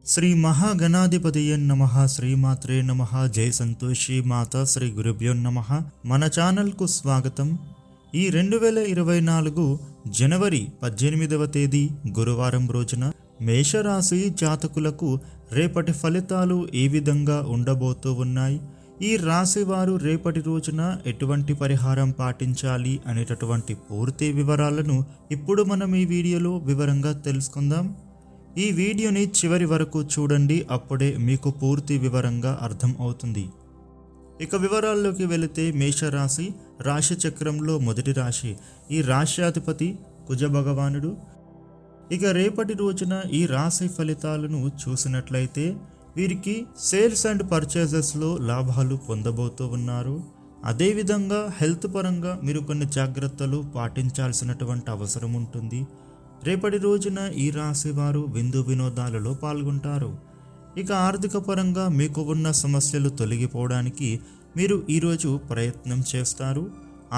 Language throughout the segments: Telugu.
శ్రీ మహాగణాధిపతియే నమః. శ్రీమాత్రే నమః. జై సంతోషి మాత. శ్రీ గురుభ్యో నమః. మన ఛానల్కు స్వాగతం. ఈ 2024 జనవరి 18వ తేదీ గురువారం రోజున మేషరాశి జాతకులకు రేపటి ఫలితాలు ఏ విధంగా ఉండబోతూ ఉన్నాయి, ఈ రాశి వారు రేపటి రోజున ఎటువంటి పరిహారం పాటించాలి అనేటటువంటి పూర్తి వివరాలను ఇప్పుడు మనం ఈ వీడియోలో వివరంగా తెలుసుకుందాం. ఈ వీడియోని చివరి వరకు చూడండి, అప్పుడే మీకు పూర్తి వివరంగా అర్థం అవుతుంది. ఇక వివరాల్లోకి వెళితే మేషరాశి రాశి చక్రంలో మొదటి రాశి. ఈ రాశ్యాధిపతి కుజ భగవానుడు. ఇక రేపటి రోజున ఈ రాశి ఫలితాలను చూసినట్లయితే వీరికి సేల్స్ అండ్ పర్చేజెస్లో లాభాలు పొందబోతూ ఉన్నారు. అదేవిధంగా హెల్త్ పరంగా మీరు కొన్ని జాగ్రత్తలు పాటించాల్సినటువంటి అవసరం ఉంటుంది. రేపటి రోజున ఈ రాశి వారు విందు వినోదాలలో పాల్గొంటారు. ఇక ఆర్థిక పరంగా మీకు ఉన్న సమస్యలు తొలగిపోవడానికి మీరు ఈరోజు ప్రయత్నం చేస్తారు.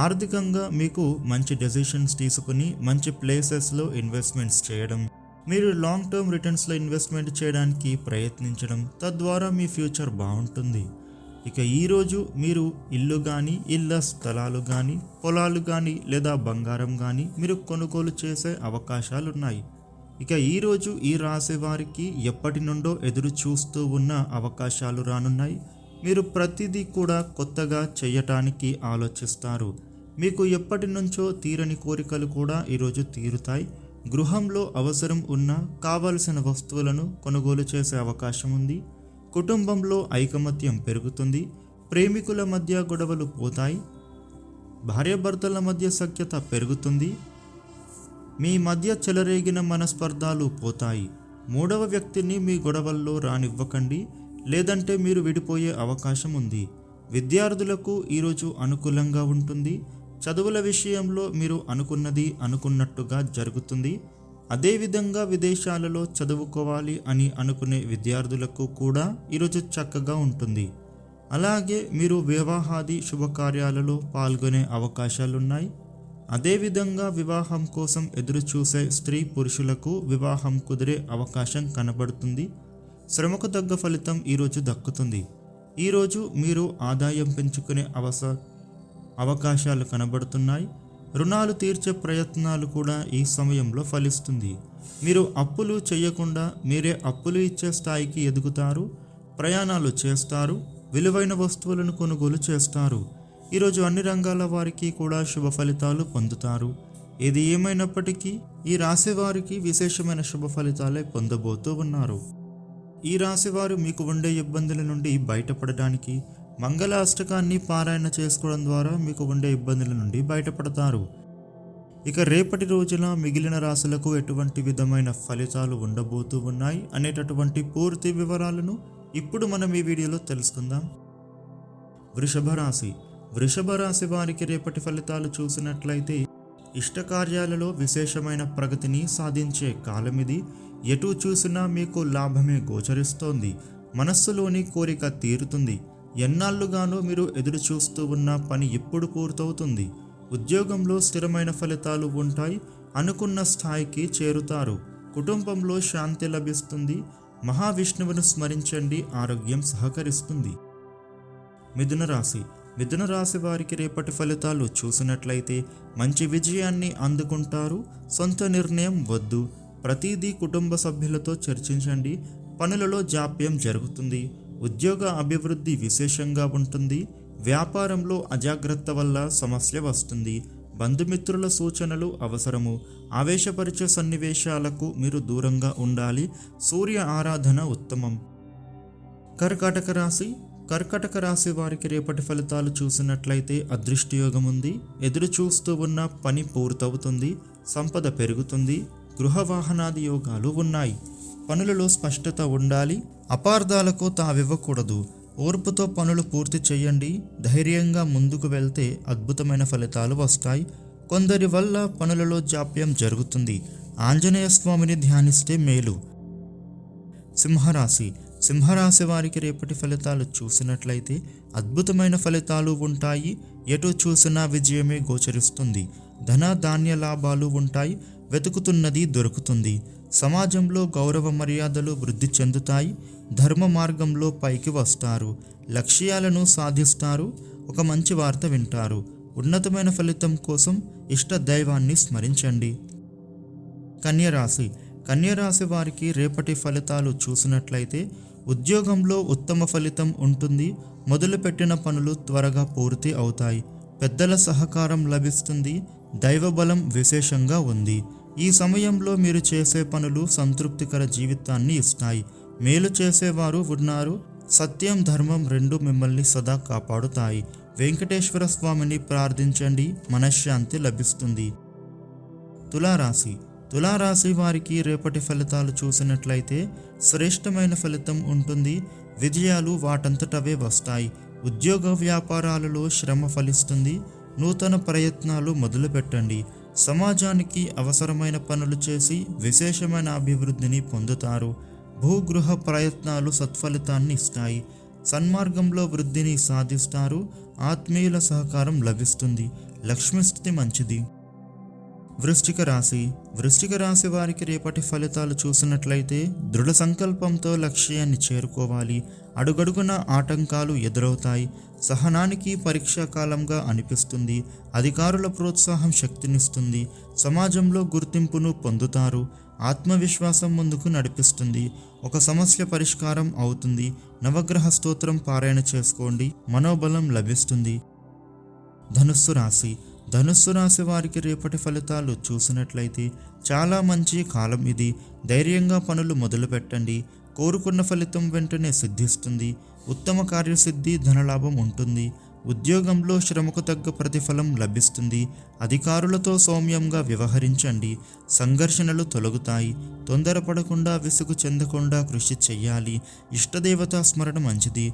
ఆర్థికంగా మీకు మంచి డెసిషన్స్ తీసుకుని మంచి ప్లేసెస్లో ఇన్వెస్ట్మెంట్స్ చేయడం, మీరు లాంగ్ టర్మ్ రిటర్న్స్లో ఇన్వెస్ట్మెంట్ చేయడానికి ప్రయత్నించడం, తద్వారా మీ ఫ్యూచర్ బాగుంటుంది. ఇక ఈరోజు మీరు ఇల్లు కానీ, ఇళ్ళ స్థలాలు కానీ, పొలాలు కానీ లేదా బంగారం కానీ మీరు కొనుగోలు చేసే అవకాశాలు ఉన్నాయి. ఇక ఈరోజు ఈ రాశి వారికి ఎప్పటి నుండో ఎదురు చూస్తూ ఉన్న అవకాశాలు రానున్నాయి. మీరు ప్రతిదీ కూడా కొత్తగా చేయటానికి ఆలోచిస్తారు. మీకు ఎప్పటి నుంచో తీరని కోరికలు కూడా ఈరోజు తీరుతాయి. గృహంలో అవసరం ఉన్న కావలసిన వస్తువులను కొనుగోలు చేసే అవకాశం ఉంది. కుటుంబంలో ఐకమత్యం పెరుగుతుంది. ప్రేమికుల మధ్య గొడవలు పోతాయి. భార్యాభర్తల మధ్య సఖ్యత పెరుగుతుంది. మీ మధ్య చెలరేగిన మనస్పర్ధాలు పోతాయి. మూడవ వ్యక్తిని మీ గొడవల్లో రానివ్వకండి, లేదంటే మీరు విడిపోయే అవకాశం ఉంది. విద్యార్థులకు ఈరోజు అనుకూలంగా ఉంటుంది. చదువుల విషయంలో మీరు అనుకున్నది అనుకున్నట్టుగా జరుగుతుంది. అదేవిధంగా విదేశాలలో చదువుకోవాలి అని అనుకునే విద్యార్థులకు కూడా ఈరోజు చక్కగా ఉంటుంది. అలాగే మీరు వివాహాది శుభకార్యాలలో పాల్గొనే అవకాశాలున్నాయి. అదేవిధంగా వివాహం కోసం ఎదురు చూసే స్త్రీ పురుషులకు వివాహం కుదిరే అవకాశం కనబడుతుంది. శ్రమకు తగ్గ ఫలితం ఈరోజు దక్కుతుంది. ఈరోజు మీరు ఆదాయం పెంచుకునే అవకాశాలు కనబడుతున్నాయి. రుణాలు తీర్చే ప్రయత్నాలు కూడా ఈ సమయంలో ఫలిస్తుంది. మీరు అప్పులు చేయకుండా మీరే అప్పులు ఇచ్చే స్థాయికి ఎదుగుతారు. ప్రయాణాలు చేస్తారు. విలువైన వస్తువులను కొనుగోలు చేస్తారు. ఈరోజు అన్ని రంగాల వారికి కూడా శుభ ఫలితాలు పొందుతారు. ఏది ఏమైనప్పటికీ ఈ రాశి వారికి విశేషమైన శుభ ఫలితాలే పొందబోతూ ఉన్నారు. ఈ రాశివారు మీకు ఉండే ఇబ్బందుల నుండి బయటపడడానికి మంగళ అష్టకాన్ని పారాయణ చేసుకోవడం ద్వారా మీకు ఉండే ఇబ్బందుల నుండి బయటపడతారు. ఇక రేపటి రోజున మిగిలిన రాశులకు ఎటువంటి విధమైన ఫలితాలు ఉండబోతూ ఉన్నాయి అనేటటువంటి పూర్తి వివరాలను ఇప్పుడు మనం ఈ వీడియోలో తెలుసుకుందాం. వృషభ రాశి. వృషభ రాశి వారికి రేపటి ఫలితాలు చూసినట్లయితే ఇష్టకార్యాలలో విశేషమైన ప్రగతిని సాధించే కాలం ఇది. ఎటు చూసినా మీకు లాభమే గోచరిస్తోంది. మనస్సులోని కోరిక తీరుతుంది. ఎన్నాళ్లుగానో మీరు ఎదురు చూస్తూ ఉన్న పని ఇప్పుడు పూర్తవుతుంది. ఉద్యోగంలో స్థిరమైన ఫలితాలు ఉంటాయి. అనుకున్న స్థాయికి చేరుతారు. కుటుంబంలో శాంతి లభిస్తుంది. మహావిష్ణువును స్మరించండి, ఆరోగ్యం సహకరిస్తుంది. మిథున రాశి. మిథున రాశి వారికి రేపటి ఫలితాలు చూసినట్లయితే మంచి విజయాన్ని అందుకుంటారు. సొంత నిర్ణయం వద్దు. ప్రతిదీ కుటుంబ సభ్యులతో చర్చించండి. పనులలో జాప్యం జరుగుతుంది. ఉద్యోగ అభివృద్ధి విశేషంగా ఉంటుంది. వ్యాపారంలో అజాగ్రత్త వల్ల సమస్య వస్తుంది. బంధుమిత్రుల సూచనలు అవసరము. ఆవేశపరిచే సన్నివేశాలకు మీరు దూరంగా ఉండాలి. సూర్య ఆరాధన ఉత్తమం. కర్కాటక రాశి. కర్కాటక రాశి వారికి రేపటి ఫలితాలు చూసినట్లయితే అదృష్టయోగం ఉంది. ఎదురు చూస్తూ ఉన్న పని పూర్తవుతుంది. సంపద పెరుగుతుంది. గృహ వాహనాది యోగాలు ఉన్నాయి. పనులలో స్పష్టత ఉండాలి. అపార్థాలకు తావివ్వకూడదు. ఓర్పుతో పనులు పూర్తి చేయండి. ధైర్యంగా ముందుకు వెళ్తే అద్భుతమైన ఫలితాలు వస్తాయి. కొందరి వల్ల పనులలో జాప్యం జరుగుతుంది. ఆంజనేయ స్వామిని ధ్యానిస్తే మేలు. సింహరాశి. సింహరాశి వారికి రేపటి ఫలితాలు చూసినట్లయితే అద్భుతమైన ఫలితాలు ఉంటాయి. ఎటు చూసినా విజయమే గోచరిస్తుంది. ధన ధాన్య లాభాలు ఉంటాయి. వెతుకుతున్నది దొరుకుతుంది. సమాజంలో గౌరవ మర్యాదలు వృద్ధి చెందుతాయి. ధర్మ మార్గంలో పైకి వస్తారు. లక్ష్యాలను సాధిస్తారు. ఒక మంచి వార్త వింటారు. ఉన్నతమైన ఫలితం కోసం ఇష్ట దైవాన్ని స్మరించండి. కన్యరాశి. కన్యరాశి వారికి రేపటి ఫలితాలు చూసినట్లయితే ఉద్యోగంలో ఉత్తమ ఫలితం ఉంటుంది. మొదలుపెట్టిన పనులు త్వరగా పూర్తి అవుతాయి. పెద్దల సహకారం లభిస్తుంది. దైవబలం విశేషంగా ఉంది. ఈ సమయంలో మీరు చేసే పనులు సంతృప్తికర జీవితాన్ని ఇస్తాయి. మేలు చేసేవారు ఉన్నారు. సత్యం, ధర్మం రెండు మిమ్మల్ని సదా కాపాడుతాయి. వెంకటేశ్వర స్వామిని ప్రార్థించండి. మనశ్శాంతి లభిస్తుంది. తులారాశి. తులారాశి వారికి రేపటి ఫలితాలు చూసినట్లయితే శ్రేష్టమైన ఫలితం ఉంటుంది. విజయాలు వాటంతటవే వస్తాయి. ఉద్యోగ వ్యాపారాలలో శ్రమ ఫలిస్తుంది. నూతన ప్రయత్నాలు మొదలుపెట్టండి. సమాజానికి అవసరమైన పనులు చేసి విశేషమైన అభివృద్ధిని పొందుతారు. భూగృహ ప్రయత్నాలు సత్ఫలితాన్ని ఇస్తాయి. సన్మార్గంలో వృద్ధిని సాధిస్తారు. ఆత్మీయుల సహకారం లభిస్తుంది. లక్ష్మీ స్థితి మంచిది. వృశ్చిక రాశి. వృశ్చిక రాశి వారికి రేపటి ఫలితాలు చూసినట్లయితే దృఢ సంకల్పంతో లక్ష్యాన్ని చేరుకోవాలి. అడుగడుగున ఆటంకాలు ఎదురవుతాయి. సహనానికి పరీక్షా కాలంగా అనిపిస్తుంది. అధికారుల ప్రోత్సాహం శక్తినిస్తుంది. సమాజంలో గుర్తింపును పొందుతారు. ఆత్మవిశ్వాసం ముందుకు నడిపిస్తుంది. ఒక సమస్య పరిష్కారం అవుతుంది. నవగ్రహ స్తోత్రం పారాయణ చేసుకోండి. మనోబలం లభిస్తుంది. ధనుస్సు రాశి. ధనుస్సు రాశి వారికి రేపటి ఫలితాలు చూసినట్లయితే చాలా మంచి కాలం ఇది. ధైర్యంగా పనులు మొదలుపెట్టండి. కోరుకున్న ఫలితం వెంటనే సిద్ధిస్తుంది. ఉత్తమ కార్యసిద్ధి, ధనలాభం ఉంటుంది. ఉద్యోగంలో శ్రమకు తగ్గ ప్రతిఫలం లభిస్తుంది. అధికారులతో సౌమ్యంగా వ్యవహరించండి. సంఘర్షణలు తొలగుతాయి. తొందరపడకుండా, విసుగు చెందకుండా కృషి చెయ్యాలి. ఇష్టదేవతా స్మరణ మంచిది.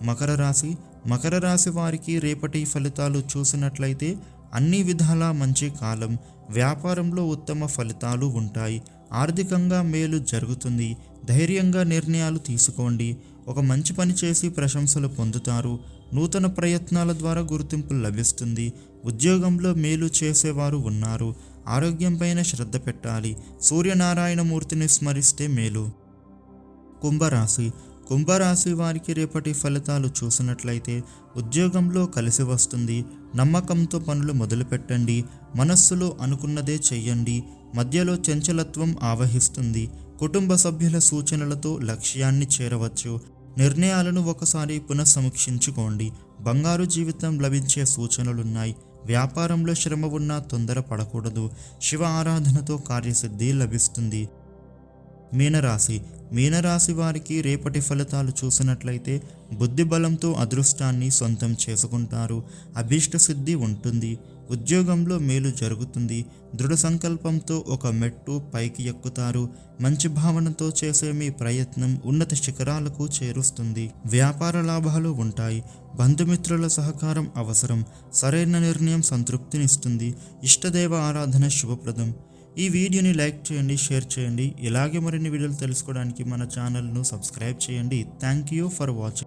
మకర రాశి. మకర రాశి వారికి రేపటి ఫలితాలు చూసినట్లయితే అన్ని విధాలా మంచి కాలం. వ్యాపారంలో ఉత్తమ ఫలితాలు ఉంటాయి. ఆర్థికంగా మేలు జరుగుతుంది. ధైర్యంగా నిర్ణయాలు తీసుకోండి. ఒక మంచి పని చేసి ప్రశంసలు పొందుతారు. నూతన ప్రయత్నాల ద్వారా గుర్తింపు లభిస్తుంది. ఉద్యోగంలో మేలు చేసేవారు ఉన్నారు. ఆరోగ్యంపైన శ్రద్ధ పెట్టాలి. సూర్యనారాయణమూర్తిని స్మరిస్తే మేలు. కుంభరాశి. కుంభరాశి వారికి రేపటి ఫలితాలు చూసినట్లయితే ఉద్యోగంలో కలిసి వస్తుంది. నమ్మకంతో పనులు మొదలుపెట్టండి. మనస్సులో అనుకున్నదే చెయ్యండి. మధ్యలో చంచలత్వం ఆవహిస్తుంది. కుటుంబ సభ్యుల సూచనలతో లక్ష్యాన్ని చేరవచ్చు. నిర్ణయాలను ఒకసారి పునఃసమీక్షించుకోండి. బంగారు జీవితం లభించే సూచనలున్నాయి. వ్యాపారంలో శ్రమ ఉన్నా తొందర పడకూడదు. శివ ఆరాధనతో కార్యసిద్ధి లభిస్తుంది. మీనరాశి. మీనరాశి వారికి రేపటి ఫలితాలు చూసినట్లయితే బుద్ధి బలంతో అదృష్టాన్ని సొంతం చేసుకుంటారు. అభీష్ట సిద్ధి ఉంటుంది. ఉద్యోగంలో మేలు జరుగుతుంది. దృఢ సంకల్పంతో ఒక మెట్టు పైకి ఎక్కుతారు. మంచి భావనతో చేసే మీ ప్రయత్నం ఉన్నత శిఖరాలకు చేరుస్తుంది. వ్యాపార లాభాలు ఉంటాయి. బంధుమిత్రుల సహకారం అవసరం. సరైన నిర్ణయం సంతృప్తినిస్తుంది. ఇష్టదైవ ఆరాధన శుభప్రదం. ఈ వీడియోని లైక్ చేయండి, షేర్ చేయండి. ఇలాగే మరిన్ని వీడియోలు తెలుసుకోవడానికి మన ఛానల్ను సబ్స్క్రైబ్ చేయండి. Thank you for watching.